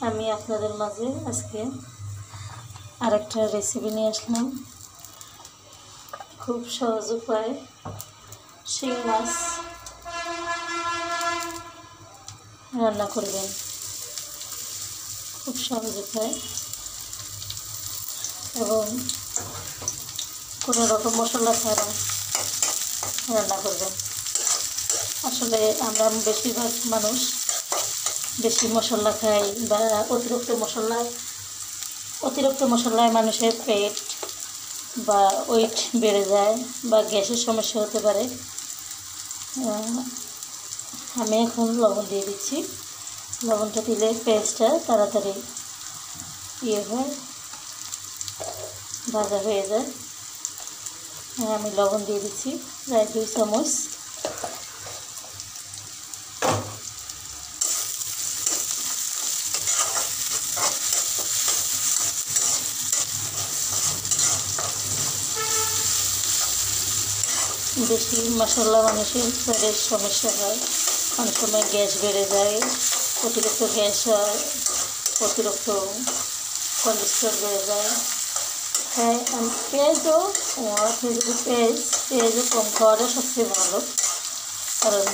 আমি আপনাদের মাঝে আজকে আরেকটা রেসিপি নিয়ে আসলাম। খুব সহজ উপায়ে শিং মাছ রান্না করবেন। খুব সহজ উপায় এবং কোনো রকম মশলা ছাড়া রান্না করবেন। আসলে আমরা বেশিরভাগ মানুষ বেশি মশলা খাই বা অতিরিক্ত মশলায় মানুষের পেট বা ওয়েট বেড়ে যায় বা গ্যাসের সমস্যা হতে পারে। আমি এখন লবণ দিয়ে দিচ্ছি। লবণটা দিলে পেঁয়াজটা তাড়াতাড়ি ভাজা হয়ে যায়। আমি লবণ দিয়ে দিচ্ছি প্রায় 2 চামচ। বেশি মশলা মানুষের পেটের সমস্যা হয়, অনেক সময় গ্যাস বেড়ে যায়, অতিরিক্ত গ্যাস হয়, অতিরিক্ত কোলেস্ট্রল বেড়ে যায়। হ্যাঁ, পেঁয়াজও আপনি যদি পেঁয়াজও কম খাওয়াটা সবচেয়ে ভালো, কারণ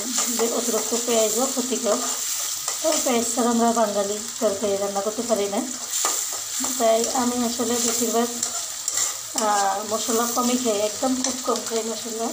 অতিরিক্ত পেঁয়াজও ক্ষতিকর। তবে পেঁয়াজ ছাড়া আমরা বাঙালি তরকারি রান্না করতে পারি না, তাই আমি আসলে বেশিরভাগ মশলা কমই খাই, একদম খুব কম খাই মশলা।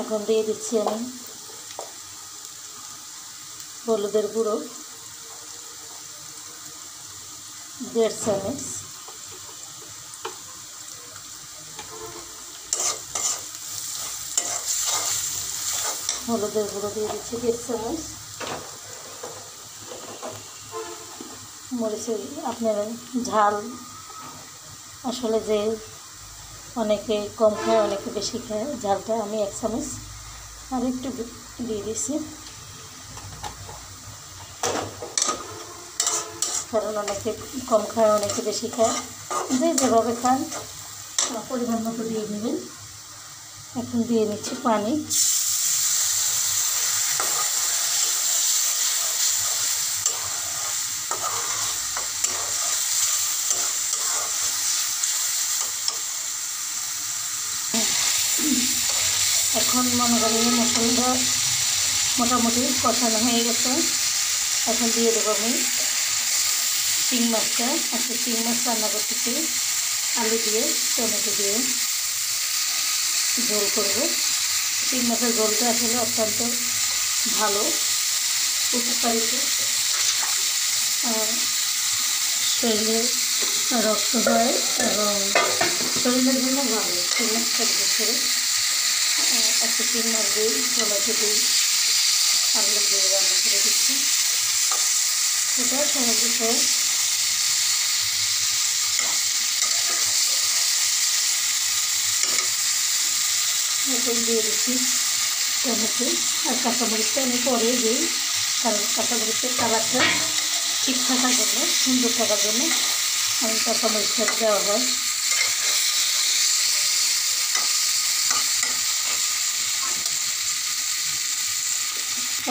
এখন দিয়ে দিচ্ছি আমি হলুদের গুঁড়ো 1.5 চামচ, হলুদের গুঁড়ো দিয়ে দিচ্ছি 1.5 চামচ। মরিচের আপনার ঝাল আসলে যে অনেকে কম খায় অনেকে বেশি খায়, ঝালটা আমি 1 চামচ আর একটু দিয়ে দিচ্ছি, কারণ অনেকে কম খায় অনেকে বেশি খায়, যেভাবে খান পরিমাণ মতো দিয়ে নেবেন। এখন দিয়ে নিচ্ছি পানি। এখন মনে করেন মশলাটা মোটামুটি কষানো হয়ে গেছে। এখন দিয়ে দেবো আমি শিং মাছটা। আজকে শিং মাছ রান্না করতেছি, আলু দিয়ে টমেটো দিয়ে ঝোল করবো। শিং মাছের ঝোলটা আসলে অত্যন্ত ভালো, উপকারিত, শরীরে রক্ত হয় এবং শরীরের জন্য ভালো। শিং মাছটা বিশেষ করে একটা শিং মাছ দিয়ে টমেটো দিয়ে আলু দিয়ে রান্না করে দিচ্ছি, সেটা সহজ উপায়। এখন দিয়ে দিচ্ছি টমেটো আর কাঁচামরিচটা আমি পরে দিই, কারণ কাঁচামরিচের কালারটা ঠিক থাকার জন্য, সুন্দর থাকার জন্য আমি কাঁচামরিচটা দেওয়া হয়।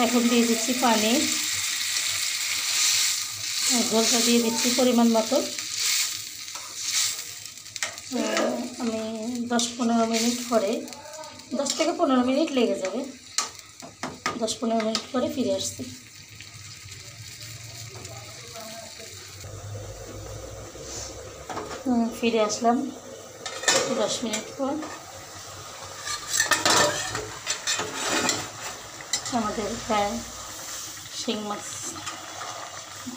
এখন দিয়ে দিচ্ছি পানি, ঝোলটা দিয়ে দিচ্ছি পরিমাণ মতো। আমি 10-15 মিনিট পরে, 10 থেকে 15 মিনিট লেগে যাবে, 10-15 মিনিট পরে ফিরে আসছি। ফিরে আসলাম 10 মিনিট পর। আমাদের প্রায় শিং মাছ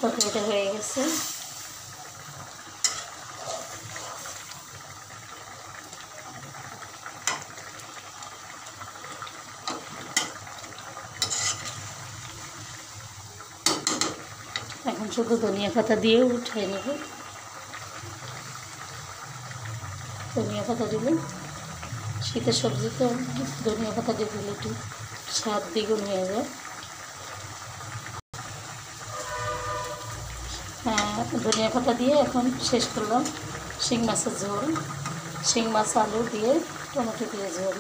তরকারিটা হয়ে গেছে। এখন শুধু ধনিয়া পাতা দিয়ে উঠিয়ে নেব। ধনিয়া পাতা দিলে শীতের সবজি তো ধনিয়া পাতা দিয়ে দিলে একটু স্বাদ দ্বিগুণ হয়ে যায়। ধনিয়া পাতা দিয়ে এখন শেষ করলাম শিং মাছের ঝোল। শিং মাছ আলু দিয়ে টমেটো দিয়ে ঝোল।